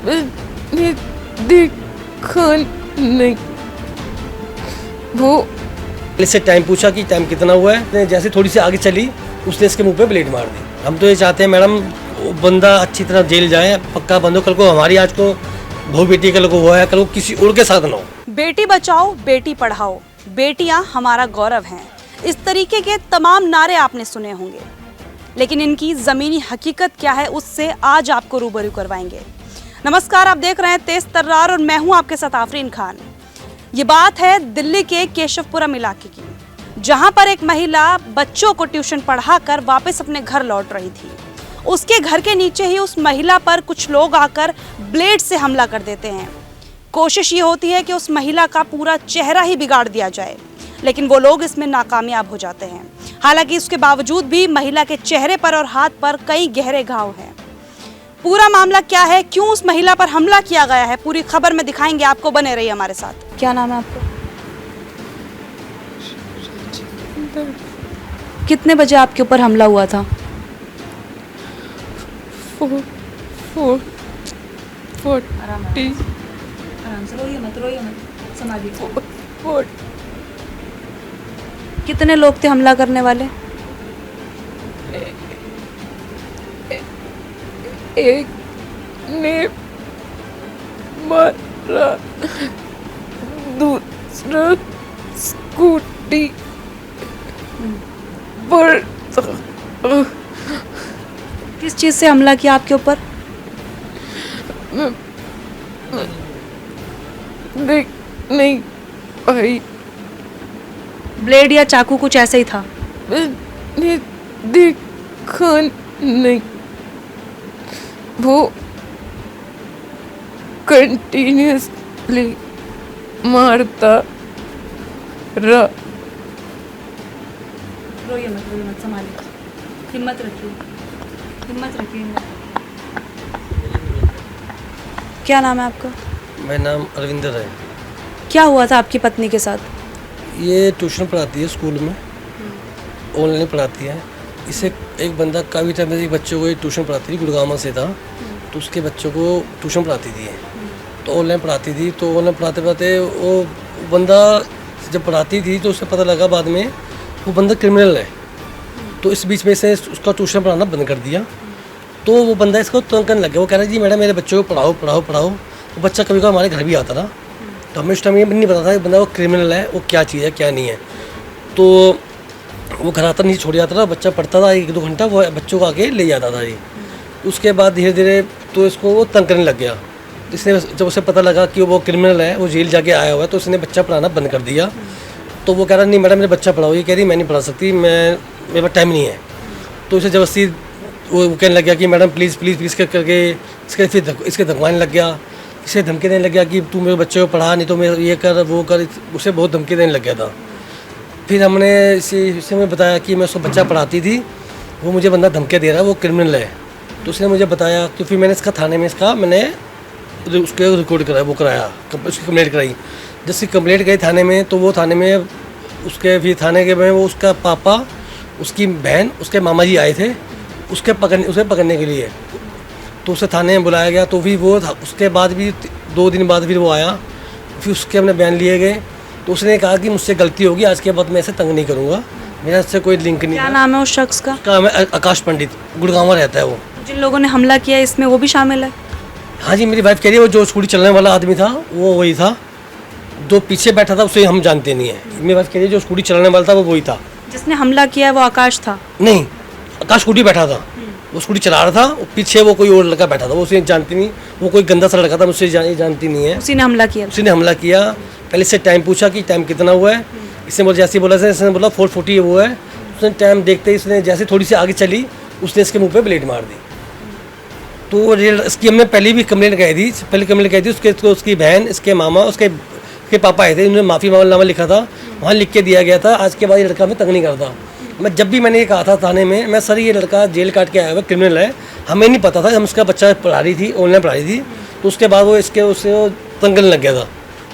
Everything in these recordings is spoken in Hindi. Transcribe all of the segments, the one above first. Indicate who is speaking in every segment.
Speaker 1: मैंने देखा नहीं। वो
Speaker 2: इससे टाइम पूछा कि टाइम कितना हुआ है, जैसे थोड़ी सी आगे चली उसने इसके मुंह पे ब्लेड मार दी। हम तो ये चाहते हैं मैडम वो बंदा अच्छी तरह जेल जाए, पक्का बंद हो, कल को हमारी आज को बहू बेटी कल को हुआ है, कल को किसी और के साथ ना हो।
Speaker 3: बेटी बचाओ बेटी पढ़ाओ, बेटियां हमारा गौरव हैं, इस तरीके के तमाम नारे आपने सुने होंगे, लेकिन इनकी जमीनी हकीकत क्या है उससे आज आपको रूबरू करवाएंगे। नमस्कार, आप देख रहे हैं तेज तर्रार और मैं हूं आपके साथ आफरीन खान। ये बात है दिल्ली के केशवपुरम इलाके की, जहां पर एक महिला बच्चों को ट्यूशन पढ़ाकर वापस अपने घर लौट रही थी। उसके घर के नीचे ही उस महिला पर कुछ लोग आकर ब्लेड से हमला कर देते हैं। कोशिश ये होती है कि उस महिला का पूरा चेहरा ही बिगाड़ दिया जाए, लेकिन वो लोग इसमें नाकामयाब हो जाते हैं। हालांकि उसके बावजूद भी महिला के चेहरे पर और हाथ पर कई गहरे घाव हैं। पूरा मामला क्या है, क्यों उस महिला पर हमला किया गया है, पूरी खबर में दिखाएंगे आपको, बने रहिए हमारे साथ। क्या नाम है आपका? कितने बजे आपके ऊपर हमला हुआ था?
Speaker 1: 40
Speaker 3: कितने लोग थे हमला करने वाले?
Speaker 1: एक ने मारा, दूसरा स्कूटी पर
Speaker 3: किस चीज़ से हमला किया आपके ऊपर?
Speaker 1: देख नहीं पाई।
Speaker 3: ब्लेड या चाकू कुछ ऐसे ही था?
Speaker 1: मैंने देखा नहीं। वो कंटिन्यूसली मारता रहा।
Speaker 3: रोइए मत, संभालिए, हिम्मत रखिए। क्या नाम है आपका?
Speaker 2: मेरा नाम अरविंदर है।
Speaker 3: क्या हुआ था आपकी पत्नी के साथ?
Speaker 2: ये ट्यूशन पढ़ाती है स्कूल में, ऑनलाइन पढ़ाती है। इसे एक बंदा काफ़ी टाइम से एक बच्चों को ट्यूशन पढ़ाती थी, गुड़गांव से था, तो उसके बच्चों को ट्यूशन पढ़ाती थी, तो ऑनलाइन पढ़ाती थी। तो ऑनलाइन पढ़ाते पढ़ाते वो बंदा जब पढ़ाती थी तो उसे पता लगा बाद में वो बंदा क्रिमिनल है, तो इस बीच में से उसका ट्यूशन पढ़ाना बंद कर दिया। तो वो बंदा इसको तंग करने लग गया, वो कह रहा जी मैडम मेरे बच्चों को पढ़ाओ पढ़ाओ पढ़ाओ। वो बच्चा कभी कभी हमारे घर भी आता था, तो हमें उस टाइम ये नहीं पता था कि बंदा वो क्रिमिनल है, वो क्या चीज़ है क्या नहीं है। तो वो घर आता नहीं, छोड़ जाता था, बच्चा पढ़ता था 1-2 घंटा, वो बच्चों को आके ले जाता था जी। उसके बाद धीरे धीरे तो इसको वो तंग करने लग गया। इसने जब उसे पता लगा कि वो क्रिमिनल है, वो जेल जाके आया हुआ है, तो उसने बच्चा पढ़ाना बंद कर दिया। तो वो कह रहा नहीं मैडम मेरे बच्चा पढ़ाओ, ये कह रही मैं नहीं पढ़ा सकती, मेरे पास टाइम नहीं है। तो उसे जबरदस्ती वो कहने लग गया कि मैडम प्लीज़ प्लीज़ प्लीज़ करके इसके धमकाने लग गया, इसे धमकी देने लग गया कि तू मेरे बच्चे को पढ़ा, नहीं तो मेरे ये कर वो कर, उसे बहुत धमकी देने लग गया था। फिर हमने इसे में बताया कि मैं उसको बच्चा पढ़ाती थी, वो मुझे बंदा धमकी दे रहा है, वो क्रिमिनल है। तो उसने मुझे बताया कि फिर मैंने इसका थाने में मैंने उसके रिकॉर्ड कराया, वो कराया, उसकी कंप्लेंट कराई। जिसकी कंप्लेंट गई थाने में, तो वो थाने में उसके फिर थाने के में वो उसका पापा, उसकी बहन, उसके मामा जी आए थे उसे पकड़ने के लिए। तो उसे थाने में बुलाया गया। तो फिर वो उसके बाद भी 2 दिन बाद फिर वो आया, फिर उसके हमने बयान लिए गए। तो उसने कहा कि मुझसे गलती होगी, आज के बाद मैं ऐसे तंग नहीं करूँगा, मेरा इससे कोई लिंक नहीं।
Speaker 3: क्या नाम है उस शख्स का?
Speaker 2: उसका नाम है आकाश पंडित, गुड़गांव रहता है वो।
Speaker 3: जिन लोगों ने हमला किया इसमें वो भी शामिल है?
Speaker 2: हाँ जी, मेरी वाइफ कह रही है वो जो स्कूटी चलाने वाला आदमी था वो वही था, जो पीछे बैठा था उसे हम जानते नहीं है। मेरी वाइफ कह रही है जो स्कूटी चलाने वाला था वो वही था।
Speaker 3: जिसने हमला किया वो आकाश था?
Speaker 2: नहीं, आकाश स्कूटी बैठा था, वो स्कूटी चला रहा था, पीछे वो कोई और लड़का बैठा था, वो उसे जानती नहीं, वो कोई गंदा सा लड़का था, मुझसे जानती नहीं है।
Speaker 3: उसी ने हमला किया?
Speaker 2: उसी ने हमला किया। पहले से टाइम पूछा कि टाइम कितना हुआ है, इसने बोला जैसे बोला इसने बोला 4:40 वो है। उसने टाइम देखते ही इसने जैसे थोड़ी सी आगे चली उसने इसके मुँह पर ब्लेड मार दी। तो इसकी हमने पहले भी कंप्लेंट की थी, उसकी बहन, इसके मामा, उसके पापा आए थे, उन्होंने माफ़ी मामला लिखा था, वहाँ लिख के दिया गया था आज के बाद ये लड़का हमें तंग नहीं करता। मैं जब भी मैंने ये कहा था थाने में, मैं सर ये लड़का जेल काट के आया हुआ क्रिमिनल है, हमें नहीं पता था, हम उसका बच्चा पढ़ा रही थी, ऑनलाइन पढ़ा रही थी। तो उसके बाद वो उससे तंग करने लग गया था।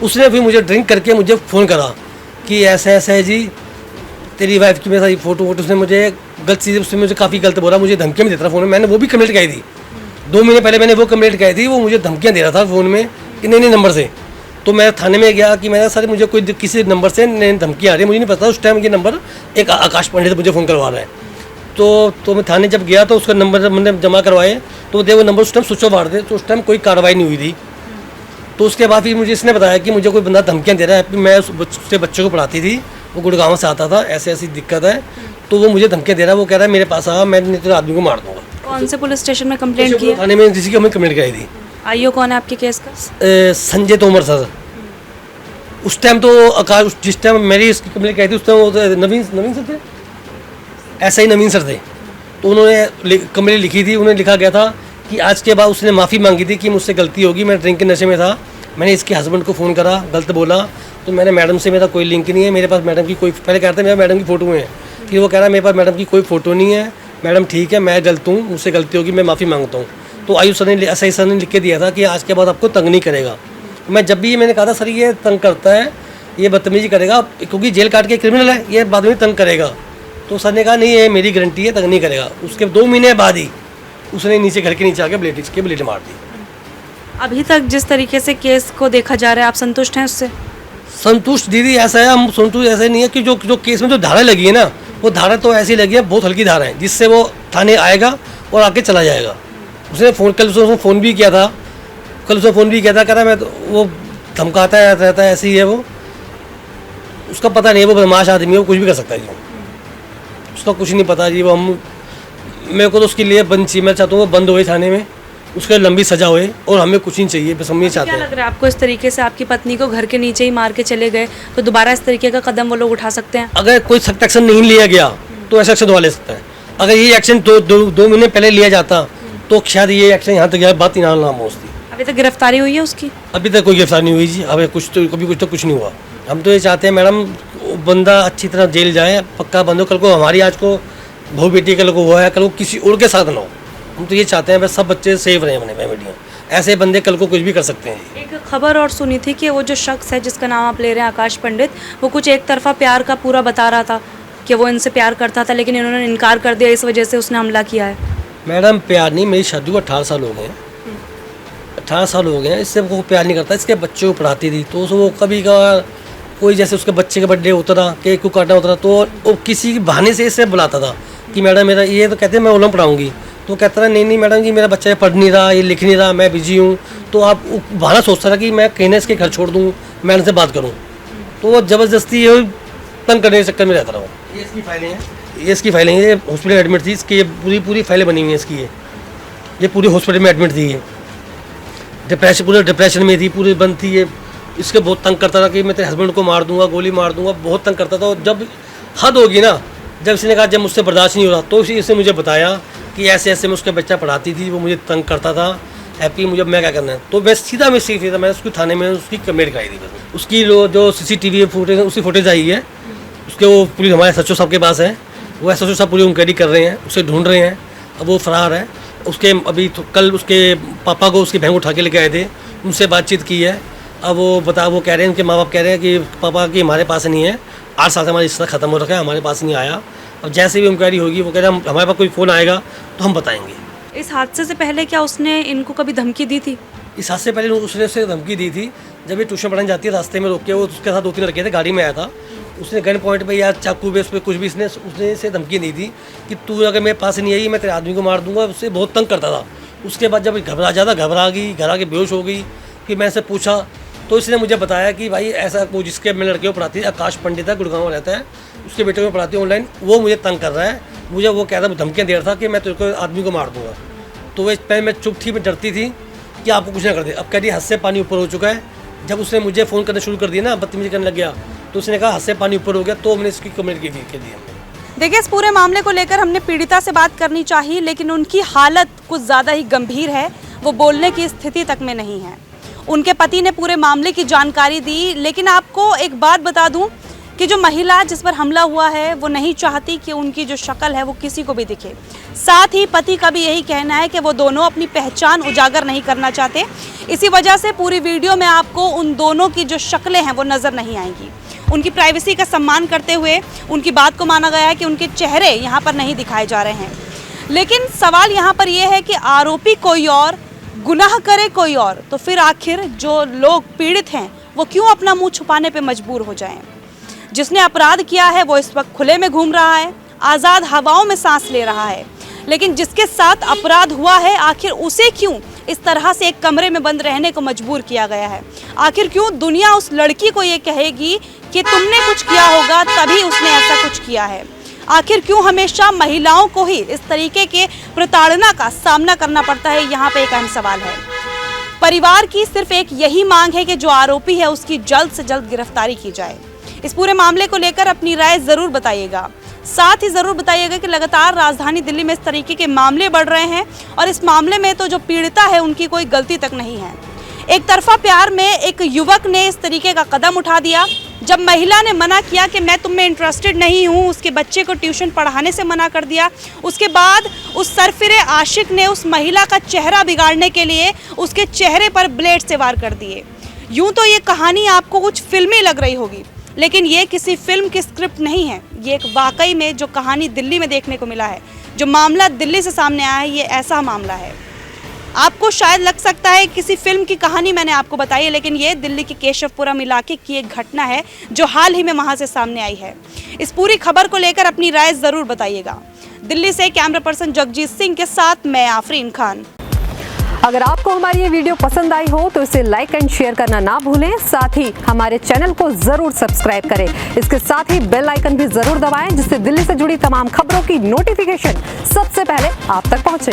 Speaker 2: उसने फिर मुझे ड्रिंक करके मुझे फ़ोन करा कि ऐसा ऐसा है जी, तेरी वाइफ की मेरे साथ फ़ोटो उसने मुझे गलत चीज़, उसने मुझे काफ़ी गलत बोला, मुझे धमकी में देता था फ़ोन में। मैंने वो भी कंप्लेंट कराई थी, 2 महीने पहले मैंने वो कंप्लेंट की थी, वो मुझे धमकियाँ दे रहा था फ़ोन में कि नए नंबर से। तो मैं थाने में गया कि मैंने सर मुझे कोई किसी नंबर से धमकी आ रही है, मुझे नहीं पता उस टाइम ये नंबर एक आकाश पंडित मुझे फ़ोन करवा रहा है। तो मैं थाने जब गया तो उसका नंबर मैंने जमा करवाए, तो वो नंबर उस टाइम स्विच ऑफ मार दे, तो उस टाइम कोई कार्रवाई नहीं हुई थी। तो उसके बाद फिर मुझे इसने बताया कि मुझे कोई बंदा धमकियाँ दे रहा है। मैं उसके बच्चों को पढ़ाती थी, वो गुड़गांव से आता था, ऐसे ऐसी दिक्कत है, तो वो मुझे धमकियाँ दे रहा है। वो कह रहा है मेरे पास आ, मैं तेरे आदमी को मार दूंगा।
Speaker 3: कौन से पुलिस स्टेशन में कंप्लेंट की है?
Speaker 2: थाने में किसी की हमने कंप्लेंट कराई थी।
Speaker 3: आईओ कौन है आपके केस का?
Speaker 2: संजय तोमर सर। उस टाइम तो आकाश, जिस टाइम मेरी इसकी कंप्लेंट कराई थी उस टाइम वो नवीन सर थे, ऐसा ही नवीन सर थे। तो उन्होंने कंप्लेंट लिखी थी, उन्होंने लिखा गया था कि आज के बाद उसने माफ़ी मांगी थी कि मुझसे गलती होगी, मैं ड्रिंक के नशे में था, मैंने इसके हस्बैंड को फ़ोन करा, गलत बोला, तो मैंने मैडम से मेरा कोई लिंक नहीं है, मेरे पास मैडम की कोई, पहले कहते मेरे मैडम की फ़ोटो है, फिर वो कह रहा है मेरे पास मैडम की कोई फ़ोटो नहीं है, मैडम ठीक है मैं गलत हूँ, मुझसे गलती होगी, मैं माफ़ी मांगता हूँ। तो आयुष सर ने, एसआई सर ने लिख के दिया था कि आज के बाद आपको तंग नहीं करेगा। मैं जब भी मैंने कहा था सर ये तंग करता है, ये बदतमीजी करेगा, क्योंकि जेल काट के क्रिमिनल है, ये बाद में तंग करेगा। तो सर ने कहा नहीं ये मेरी गारंटी है, तंग नहीं करेगा। उसके 2 महीने बाद ही उसने नीचे घर के नीचे आके ब्लेड मार दी।
Speaker 3: अभी तक जिस तरीके से केस को देखा जा रहा है, आप संतुष्ट हैं उससे?
Speaker 2: संतुष्ट दीदी ऐसा है, हम संतुष्ट ऐसे नहीं है कि जो केस में जो धारा लगी है ना, वो धारा तो ऐसी लगी है, बहुत हल्की धारा है, जिससे वो थाने आएगा और आके चला जाएगा। उसने उसने फ़ोन भी किया था, कह रहा मैं तो, वो धमकाता रहता है, ऐसी है वो, उसका पता नहीं है, वो बदमाश आदमी है, वो कुछ भी कर सकता है जी, उसका कुछ नहीं पता जी। वो हम, मेरे को तो उसके लिए बंद चाहिए, मैं चाहता हूँ वो बंद होए थाने में, उसके लंबी सजा होए, और हमें कुछ नहीं चाहिए, बस हम ये चाहते हैं।
Speaker 3: क्या लग रहा है आपको, इस तरीके से आपकी पत्नी को घर के नीचे ही मार के चले गए, तो दोबारा इस तरीके का कदम वो लोग उठा सकते हैं?
Speaker 2: अगर कोई सख्त एक्शन नहीं लिया गया तो ऐसा एक्शन दोबारा ले सकता है। अगर ये एक्शन 2 महीने पहले लिया जाता तो शायद ये एक्शन यहाँ तक बात ही ना पहुँचती।
Speaker 3: अभी तक गिरफ्तारी हुई है उसकी?
Speaker 2: अभी तक कोई गिरफ्तारी नहीं हुई जी, अभी कुछ तो कुछ नहीं हुआ। हम तो ये चाहते हैं मैडम, बंदा अच्छी तरह जेल जाए, पक्का बंद हो, कल को हमारी आज को बहू बेटी कल को हुआ है, कल को किसी और के साथ ना हो। हम तो ये चाहते हैं बस सब बच्चे सेफ रहें अपने फैमिलियाँ, ऐसे बंदे कल को कुछ भी कर सकते हैं।
Speaker 3: एक खबर और सुनी थी कि वो जो शख्स है जिसका नाम आप ले रहे हैं आकाश पंडित, वो कुछ एक तरफा प्यार का पूरा बता रहा था कि वो इनसे प्यार करता था, लेकिन इन्होंने इनकार कर दिया, इस वजह से उसने हमला किया है।
Speaker 2: मैडम प्यार नहीं, मेरी शादी को 18 साल हो गए हैं, 18 साल हो गए हैं, इससे वो प्यार नहीं करता। इसके बच्चों को पढ़ाती थी, तो वो कभी का कोई जैसे उसके बच्चे का बर्थडे होता था, केक को काटना होता था, तो वो किसी बहाने से इससे बुलाता था कि मैडम मेरा ये, तो कहते हैं मैं ओलम पढ़ाऊँगी, तो कहता था नहीं मैडम जी मेरा बच्चा पढ़ नहीं रहा, ये लिख नहीं रहा, मैं बिजी हूँ। तो आप बहाना सोचता था कि मैं कहीं ना इसके घर छोड़ दूँ, मैं इनसे बात करूँ, तो वो ज़बरदस्ती ये तंग करने के चक्कर में रहता रहा। ये इसकी फाइलें हैं, ये हॉस्पिटल एडमिट थी, इसकी पूरी फाइलें बनी हुई हैं इसकी, ये पूरी हॉस्पिटल में एडमिट थी, ये पूरे डिप्रेशन में थी, पूरी बंद थी। ये इसके बहुत तंग करता था कि मैं तेरे हस्बैंड को मार दूंगा, गोली मार दूंगा, बहुत तंग करता था। और जब हद होगी ना, जब इसने कहा जब मुझसे बर्दाश्त नहीं हो रहा, तो इसने मुझे बताया कि ऐसे ऐसे मैं उसका बच्चा पढ़ाती थी, वो मुझे तंग करता था, हैप्पी मुझे मैं क्या करना है। तो मैं सीधा मैं उसकी थाने में उसकी कंप्लेंट कराई थी। बस उसकी जो CCTV फुटेज, उसकी फुटेज आई है, उसके वो पूरी हमारे SHO साहब के पास है, वो SHO साहब पूरी इंक्वायरी कर रहे हैं, उसे ढूंढ रहे हैं, अब वो फरार है। उसके अभी तो कल उसके पापा को उसकी बहन उठा के लेके आए थे, उनसे बातचीत की है। अब वो कह रहे हैं, उनके माँ बाप कह रहे हैं कि पापा की हमारे पास नहीं है, 8 साल से हमारा रिश्ता ख़त्म हो रखा है, हमारे पास नहीं आया। अब जैसे भी इंक्वायरी होगी, वो कह रहे हैं हमारे पास कोई फ़ोन आएगा तो हम बताएंगे।
Speaker 3: इस हादसे से पहले क्या उसने इनको कभी धमकी दी थी?
Speaker 2: इस हादसे से पहले उसने उसे धमकी दी थी, जब ये ट्यूशन पढ़ाने जाती है, रास्ते में रोक के वो उसके साथ 2-3 लड़के थे, गाड़ी में आया था, उसने गन पॉइंट पे या चाकू पे उस पर कुछ भी उसने इसे धमकी दी थी कि तू अगर मेरे पास नहीं आई मैं तेरे आदमी को मार दूंगा। उससे बहुत तंग करता था। उसके बाद जब घबरा गई, घर आके बेहोश हो गई, फिर मैं इसे पूछा तो इसने मुझे बताया कि भाई ऐसा वो जिसके मैं लड़के को पढ़ाती है, आकाश पंडित है, गुड़गांव रहता है, उसके बेटे को पढ़ाती है ऑनलाइन, वो मुझे तंग कर रहा है, मुझे वो कह रहा धमकियाँ दे रहा था कि मैं तेरे को आदमी को मार दूंगा। तो वो पहले मैं चुप थी, मैं डरती थी कि आपको कुछ ना कर दे। अब कह रही हद से पानी ऊपर हो चुका है। जब उसने मुझे फ़ोन करना शुरू कर दिया ना, बदतमीजी करने लग गया, तो उसने कहा हद से पानी ऊपर हो गया, तो मैंने इसकी कंप्लेंट की थी।
Speaker 3: देखिए, इस पूरे मामले को लेकर हमने पीड़िता से बात करनी चाहिए, लेकिन उनकी हालत कुछ ज़्यादा ही गंभीर है, वो बोलने की स्थिति तक में नहीं है। उनके पति ने पूरे मामले की जानकारी दी, लेकिन आपको एक बात बता दूं कि जो महिला जिस पर हमला हुआ है वो नहीं चाहती कि उनकी जो शक्ल है वो किसी को भी दिखे। साथ ही पति का भी यही कहना है कि वो दोनों अपनी पहचान उजागर नहीं करना चाहते। इसी वजह से पूरी वीडियो में आपको उन दोनों की जो शक्लें हैं वो नज़र नहीं आएंगी। उनकी प्राइवेसी का सम्मान करते हुए उनकी बात को माना गया है कि उनके चेहरे यहाँ पर नहीं दिखाए जा रहे हैं। लेकिन सवाल यहाँ पर यह है कि आरोपी कोई और, गुनाह करे कोई और, तो फिर आखिर जो लोग पीड़ित हैं वो क्यों अपना मुंह छुपाने पे मजबूर हो जाएं? जिसने अपराध किया है वो इस वक्त खुले में घूम रहा है, आज़ाद हवाओं में सांस ले रहा है, लेकिन जिसके साथ अपराध हुआ है आखिर उसे क्यों इस तरह से एक कमरे में बंद रहने को मजबूर किया गया है? आखिर क्यों दुनिया उस लड़की को ये कहेगी कि तुमने कुछ किया होगा तभी उसने ऐसा कुछ किया है? आखिर क्यों हमेशा महिलाओं को ही इस तरीके के प्रताड़ना का सामना करना पड़ता है? यहाँ पे एक अहम सवाल है। परिवार की सिर्फ एक यही मांग है कि जो आरोपी है उसकी जल्द से जल्द गिरफ्तारी की जाए। इस पूरे मामले को लेकर अपनी राय जरूर बताइएगा। साथ ही जरूर बताइएगा कि लगातार राजधानी दिल्ली में इस तरीके के मामले बढ़ रहे हैं और इस मामले में तो जो पीड़िता है उनकी कोई गलती तक नहीं है। एक तरफा प्यार में एक युवक ने इस तरीके का कदम उठा दिया। जब महिला ने मना किया कि मैं तुम में इंटरेस्टेड नहीं हूँ, उसके बच्चे को ट्यूशन पढ़ाने से मना कर दिया। उसके बाद उस सरफिरे आशिक ने उस महिला का चेहरा बिगाड़ने के लिए उसके चेहरे पर ब्लेड से वार कर दिए। यूं तो ये कहानी आपको कुछ फिल्मी लग रही होगी, लेकिन ये किसी फिल्म की स्क्रिप्ट नहीं है। ये एक वाकई में जो कहानी दिल्ली में देखने को मिला है, जो मामला दिल्ली से सामने आया है, ये ऐसा मामला है। आपको शायद लग सकता है किसी फिल्म की कहानी मैंने आपको बताई है, लेकिन ये दिल्ली के केशवपुरम इलाके की एक घटना है जो हाल ही में वहां से सामने आई है। इस पूरी खबर को लेकर अपनी राय जरूर बताइएगा। दिल्ली से कैमरा पर्सन जगजीत सिंह के साथ मैं आफरीन खान।
Speaker 4: अगर आपको हमारी ये वीडियो पसंद आई हो तो इसे लाइक एंड शेयर करना ना भूलें। साथ ही हमारे चैनल को जरूर सब्सक्राइब करें। इसके साथ ही बेल आइकन भी जरूर दबाएं, जिससे दिल्ली से जुड़ी तमाम खबरों की नोटिफिकेशन सबसे पहले आप तक पहुंचे।